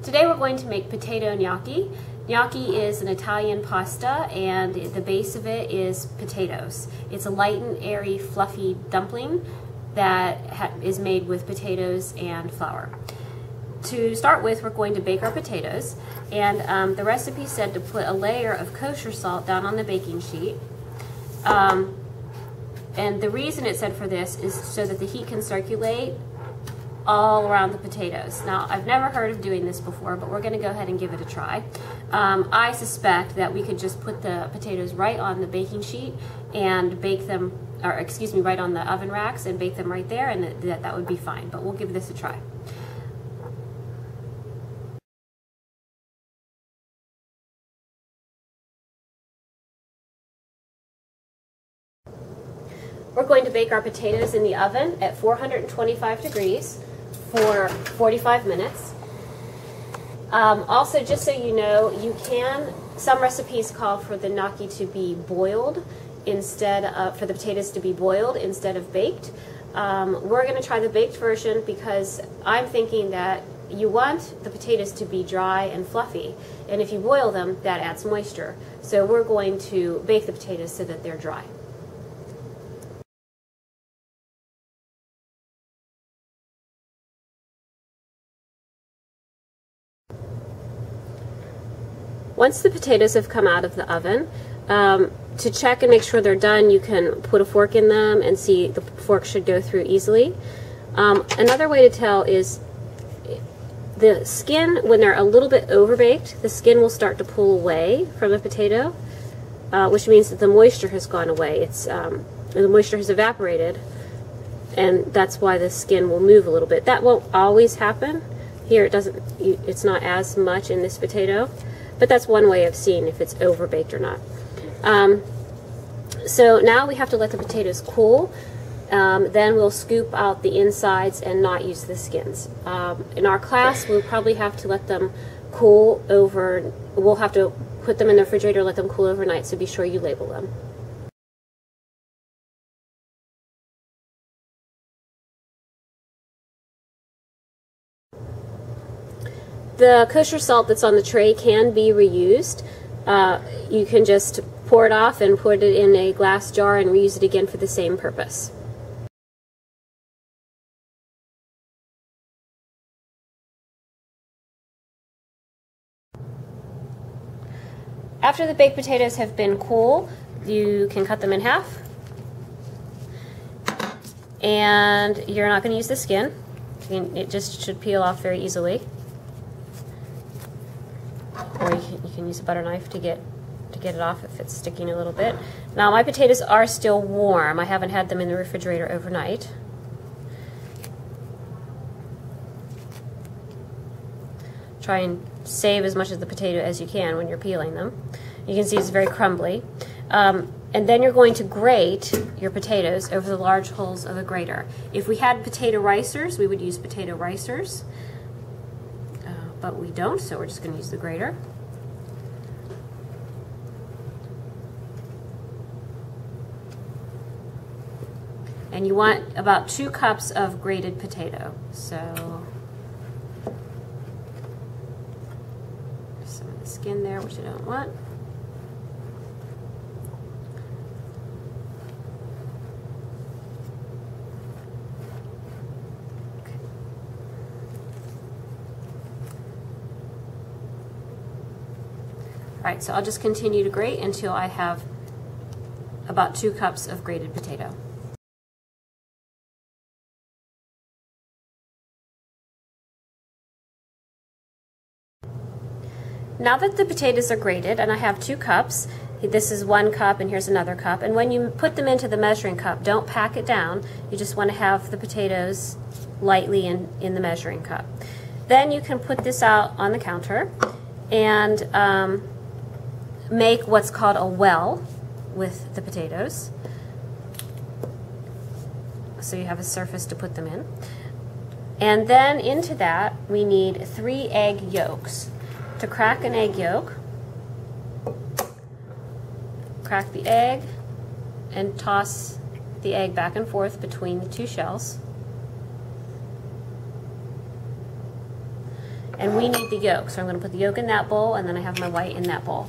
Today we're going to make potato gnocchi. Gnocchi is an Italian pasta and the base of it is potatoes. It's a light and airy, fluffy dumpling that is made with potatoes and flour. To start with, we're going to bake our potatoes, and the recipe said to put a layer of kosher salt down on the baking sheet. And the reason it said for this is so that the heat can circulate all around the potatoes. Now, I've never heard of doing this before, but we're going to go ahead and give it a try. I suspect that we could just put the potatoes right on the baking sheet and bake them, or excuse me, right on the oven racks and bake them right there, and that would be fine, but we'll give this a try. We're going to bake our potatoes in the oven at 425 degrees for 45 minutes. Also, just so you know, some recipes call for the gnocchi to be boiled for the potatoes to be boiled instead of baked. We're going to try the baked version because I'm thinking that you want the potatoes to be dry and fluffy, and if you boil them, that adds moisture. So we're going to bake the potatoes so that they're dry. Once the potatoes have come out of the oven, to check and make sure they're done, you can put a fork in them and see the fork should go through easily. Another way to tell is the skin, when they're a little bit overbaked, the skin will start to pull away from the potato, which means that the moisture has gone away. The moisture has evaporated, and that's why the skin will move a little bit. That won't always happen. Here it's not as much in this potato. But that's one way of seeing if it's overbaked or not. So now we have to let the potatoes cool. Then we'll scoop out the insides and not use the skins. In our class, we'll probably have to let them cool over. We'll have to put them in the refrigerator, let them cool overnight, so be sure you label them. The kosher salt that's on the tray can be reused. You can just pour it off and put it in a glass jar and reuse it again for the same purpose. After the baked potatoes have been cool, you can cut them in half. And you're not going to use the skin. It just should peel off very easily. Or you can use a butter knife to get it off if it's sticking a little bit. Now, my potatoes are still warm. I haven't had them in the refrigerator overnight. Try and save as much of the potato as you can when you're peeling them. You can see it's very crumbly. And then you're going to grate your potatoes over the large holes of a grater. If we had potato ricers, we would use potato ricers. But we don't, so we're just going to use the grater. And you want about 2 cups of grated potato. So there's some of the skin there, which I don't want. Alright, so I'll just continue to grate until I have about 2 cups of grated potato. Now that the potatoes are grated, and I have 2 cups, this is 1 cup and here's another cup, and when you put them into the measuring cup, don't pack it down. You just want to have the potatoes lightly in the measuring cup. Then you can put this out on the counter and make what's called a well with the potatoes. So you have a surface to put them in. And then into that we need 3 egg yolks. To crack an egg yolk, crack the egg and toss the egg back and forth between the 2 shells. And we need the yolk, so I'm going to put the yolk in that bowl, and then I have my white in that bowl.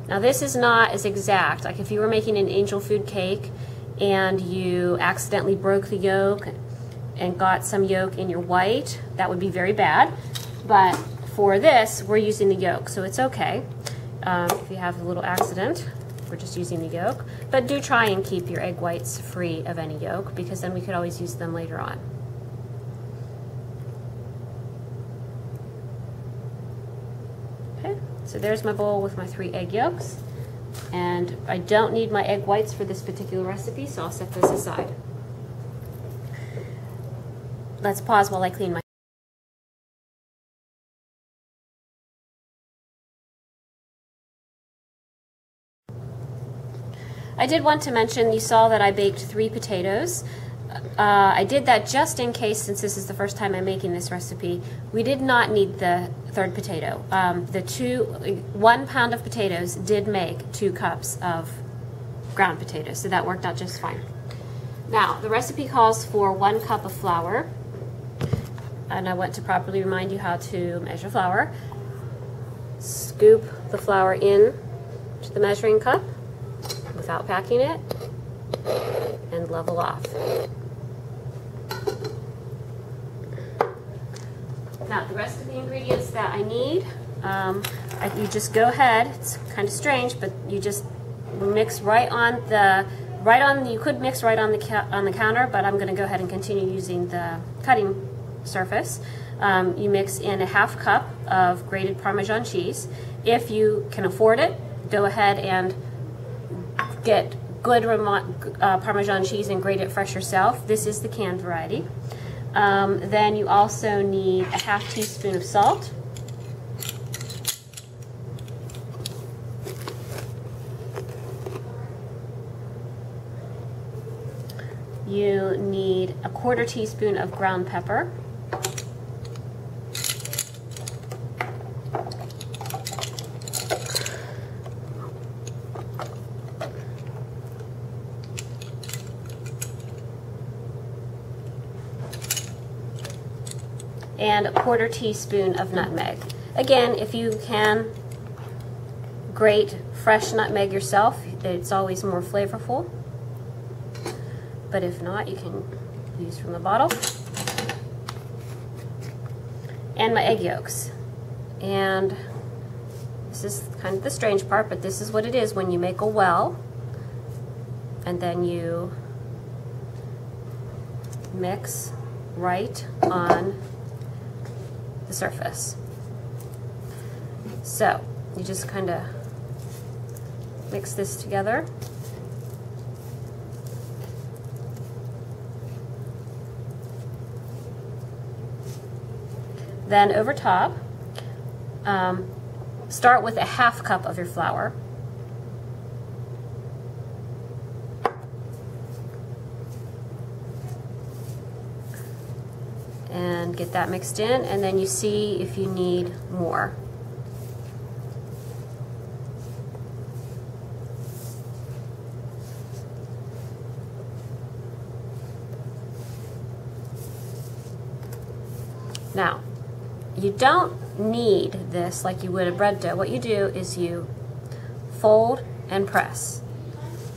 Now this is not as exact. Like if you were making an angel food cake and you accidentally broke the yolk and got some yolk in your white, that would be very bad. But for this, we're using the yolk, so it's okay. If you have a little accident, we're just using the yolk. But do try and keep your egg whites free of any yolk, because then we could always use them later on. Okay, so there's my bowl with my 3 egg yolks. And I don't need my egg whites for this particular recipe, so I'll set those aside. Let's pause while I clean my. I did want to mention, you saw that I baked 3 potatoes. I did that just in case, since this is the first time I'm making this recipe. We did not need the 3rd potato. 1 pound of potatoes did make 2 cups of ground potatoes, so that worked out just fine. Now, the recipe calls for 1 cup of flour, and I want to properly remind you how to measure flour. Scoop the flour in to the measuring cup without packing it, and level off. Now the rest of the ingredients that I need, you just go ahead. It's kind of strange, but you just mix right on the You could mix right on the counter, but I'm going to go ahead and continue using the cutting surface. You mix in a 1/2 cup of grated Parmesan cheese. If you can afford it, go ahead and get good Parmesan cheese and grate it fresh yourself. This is the canned variety. Then you also need a 1/2 teaspoon of salt. You need a 1/4 teaspoon of ground pepper. And a 1/4 teaspoon of nutmeg. Again, if you can grate fresh nutmeg yourself, it's always more flavorful. But if not, you can use from the bottle. And my egg yolks. And this is kind of the strange part, but this is what it is when you make a well and then you mix right on the surface. So you just kind of mix this together. Then over top, start with a 1/2 cup of your flour. And get that mixed in, and then you see if you need more. Now, you don't need this like you would a bread dough. What you do is you fold and press,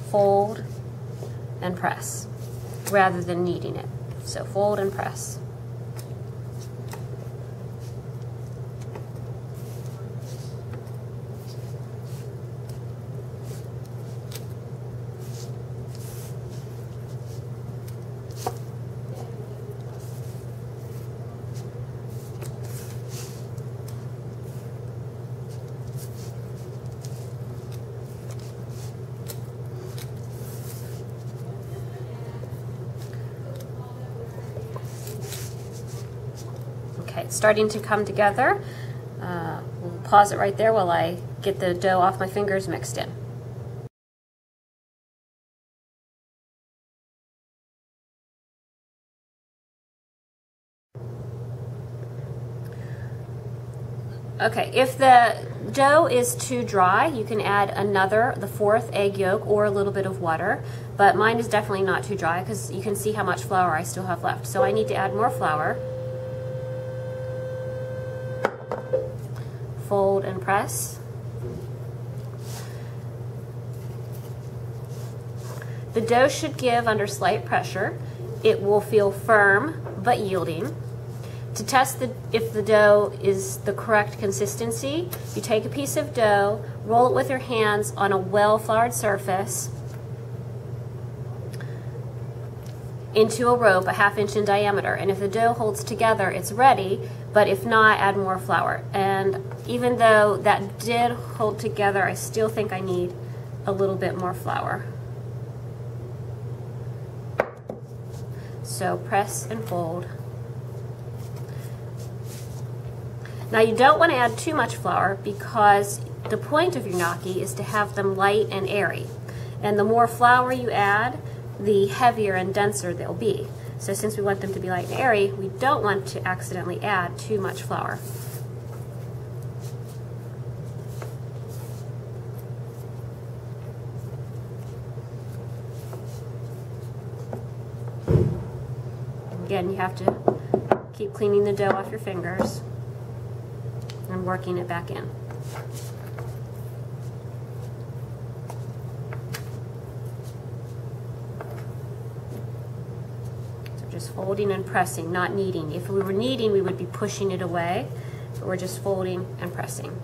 fold and press, rather than kneading it. So fold and press. It's starting to come together. We'll pause it right there while I get the dough off my fingers mixed in. Okay, if the dough is too dry, you can add the fourth egg yolk or a little bit of water, but mine is definitely not too dry because you can see how much flour I still have left. So I need to add more flour. Fold and press. The dough should give under slight pressure. It will feel firm but yielding. To test if the dough is the correct consistency, you take a piece of dough, roll it with your hands on a well-floured surface into a rope a ½ inch in diameter. And if the dough holds together, it's ready, but if not, add more flour. And even though that did hold together, I still think I need a little bit more flour. So press and fold. Now you don't want to add too much flour because the point of your gnocchi is to have them light and airy. And the more flour you add, the heavier and denser they'll be. So since we want them to be light and airy, we don't want to accidentally add too much flour. Again, you have to keep cleaning the dough off your fingers and working it back in. So just folding and pressing, not kneading. If we were kneading, we would be pushing it away, but we're just folding and pressing.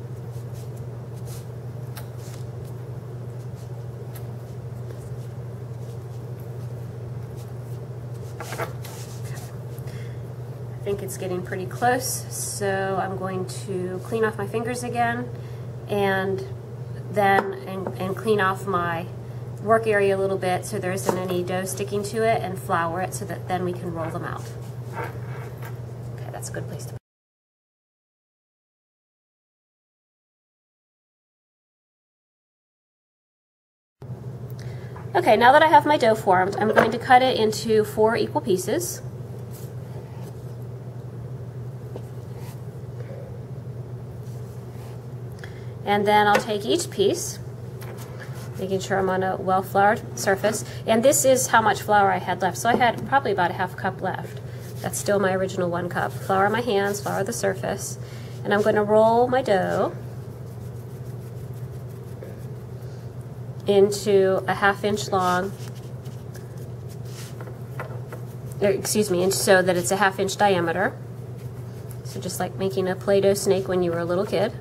I think it's getting pretty close, so I'm going to clean off my fingers again and then clean off my work area a little bit so there isn't any dough sticking to it, and flour it so that then we can roll them out. Okay, that's a good place to put. Okay, now that I have my dough formed, I'm going to cut it into 4 equal pieces. And then I'll take each piece, making sure I'm on a well-floured surface. And this is how much flour I had left. So I had probably about a ½ cup left. That's still my original 1 cup. Flour my hands, flour the surface. And I'm going to roll my dough into a ½ inch long, so that it's a ½ inch diameter. So just like making a Play-Doh snake when you were a little kid.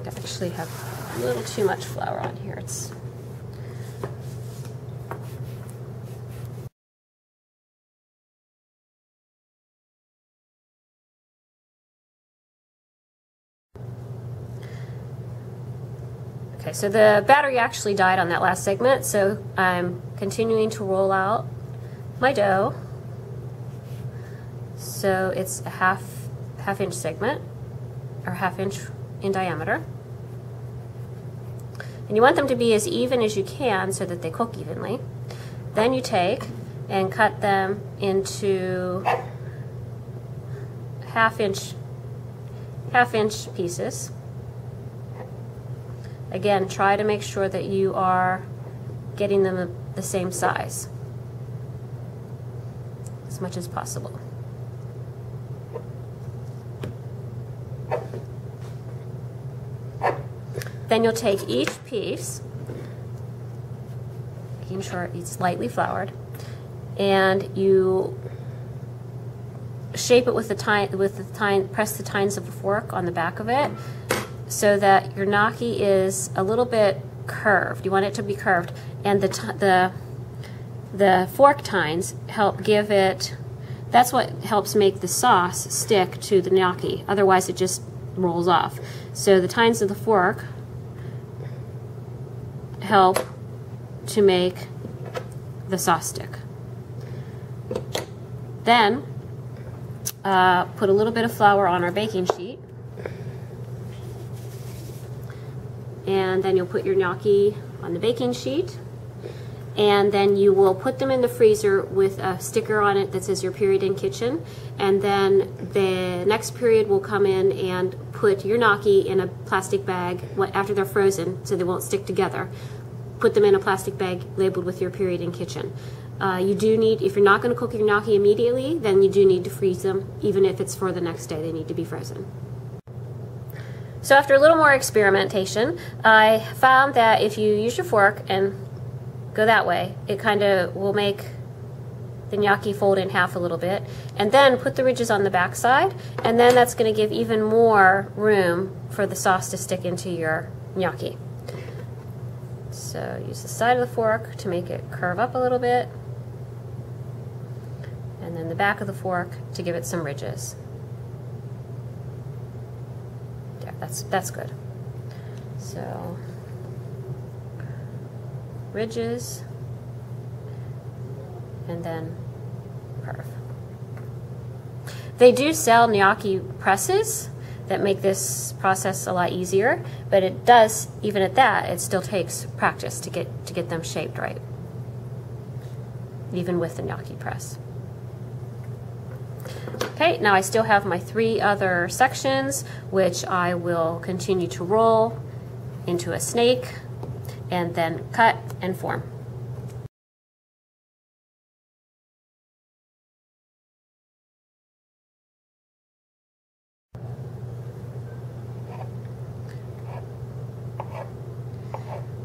I actually have a little too much flour on here. Okay, so the battery actually died on that last segment, so I'm continuing to roll out my dough. So it's a half inch segment, or ½ inch in diameter. And you want them to be as even as you can so that they cook evenly. Then you take and cut them into ½ inch pieces. Again, try to make sure that you are getting them the same size as much as possible. Then you'll take each piece, making sure it's lightly floured, and you shape it with press the tines of a fork on the back of it, so that your gnocchi is a little bit curved. You want it to be curved, and the fork tines help give it. That's what helps make the sauce stick to the gnocchi. Otherwise, it just rolls off. So the tines of the fork help to make the sauce stick. Then put a little bit of flour on our baking sheet. And then you'll put your gnocchi on the baking sheet. and then you will put them in the freezer with a sticker on it that says your period in kitchen, and then the next period will come in and put your gnocchi in a plastic bag after they're frozen so they won't stick together. Put them in a plastic bag labeled with your period in kitchen. You do need, if you're not going to cook your gnocchi immediately, then you do need to freeze them. Even if it's for the next day, they need to be frozen. So after a little more experimentation, I found that if you use your fork and go that way, it kind of will make the gnocchi fold in half a little bit, and then put the ridges on the back side, and then that's going to give even more room for the sauce to stick into your gnocchi. So use the side of the fork to make it curve up a little bit, and then the back of the fork to give it some ridges. There, that's good. So ridges, and then curve. They do sell gnocchi presses that make this process a lot easier, but it does, even at that, it still takes practice to get them shaped right, even with the gnocchi press. Okay, now I still have my 3 other sections, which I will continue to roll into a snake and then cut and form.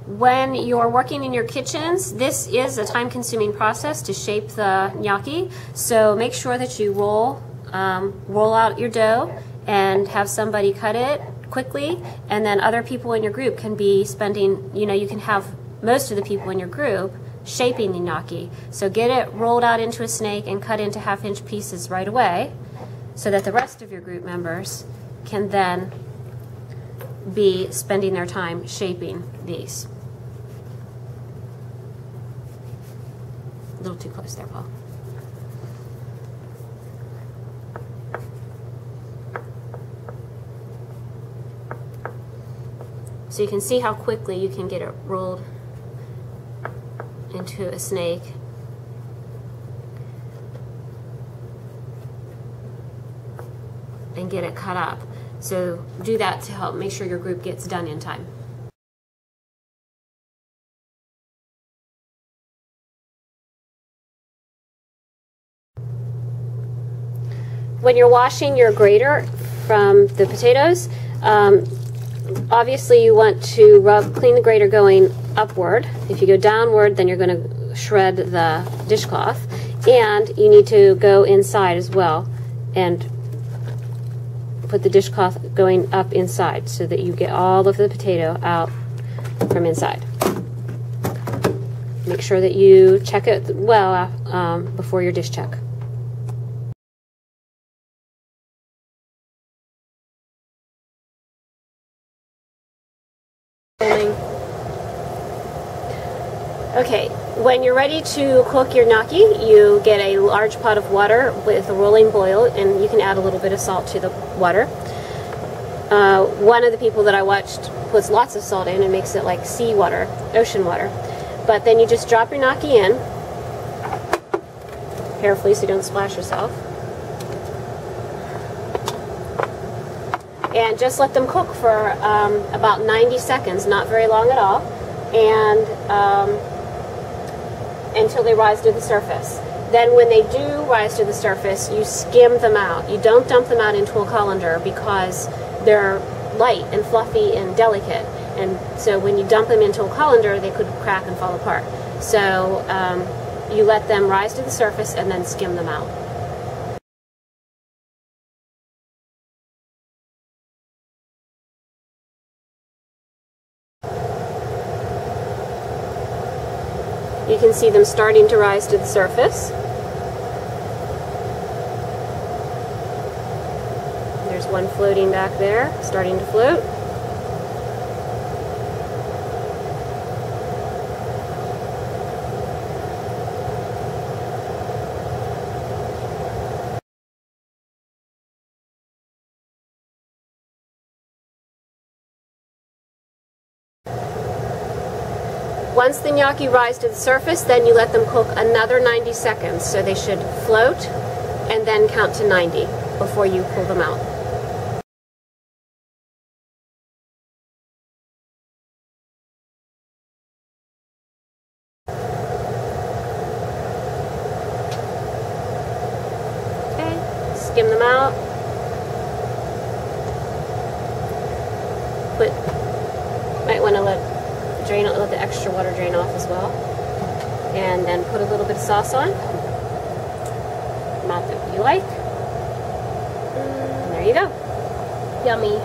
When you're working in your kitchens, this is a time-consuming process to shape the gnocchi, so make sure that you roll out your dough and have somebody cut it quickly, and then other people in your group can be spending, you can have most of the people in your group shaping the gnocchi. So get it rolled out into a snake and cut into half-inch pieces right away, so that the rest of your group members can then be spending their time shaping these. A little too close there, Paul. So you can see how quickly you can get it rolled into a snake. And get it cut up. So do that to help make sure your group gets done in time. When you're washing your grater from the potatoes, obviously you want to clean the grater going upward. If you go downward, then you're going to shred the dishcloth, and you need to go inside as well and put the dishcloth going up inside so that you get all of the potato out from inside. Make sure that you check it well before your dish check. Okay, when you're ready to cook your gnocchi, you get a large pot of water with a rolling boil, and you can add a little bit of salt to the water. One of the people that I watched puts lots of salt in and makes it like sea water, ocean water. But then you just drop your gnocchi in, carefully so you don't splash yourself. And just let them cook for about 90 seconds, not very long at all, and until they rise to the surface. Then when they do rise to the surface, you skim them out. You don't dump them out into a colander because they're light and fluffy and delicate. And so when you dump them into a colander, they could crack and fall apart. So you let them rise to the surface and then skim them out. You can see them starting to rise to the surface. There's one floating back there, starting to float. Once the gnocchi rise to the surface, then you let them cook another 90 seconds. So they should float and then count to 90 before you pull them out. Okay, skim them out. Might want to let the extra water drain off as well. And then put a little bit of sauce on. Amount that you like. And there you go. Yummy.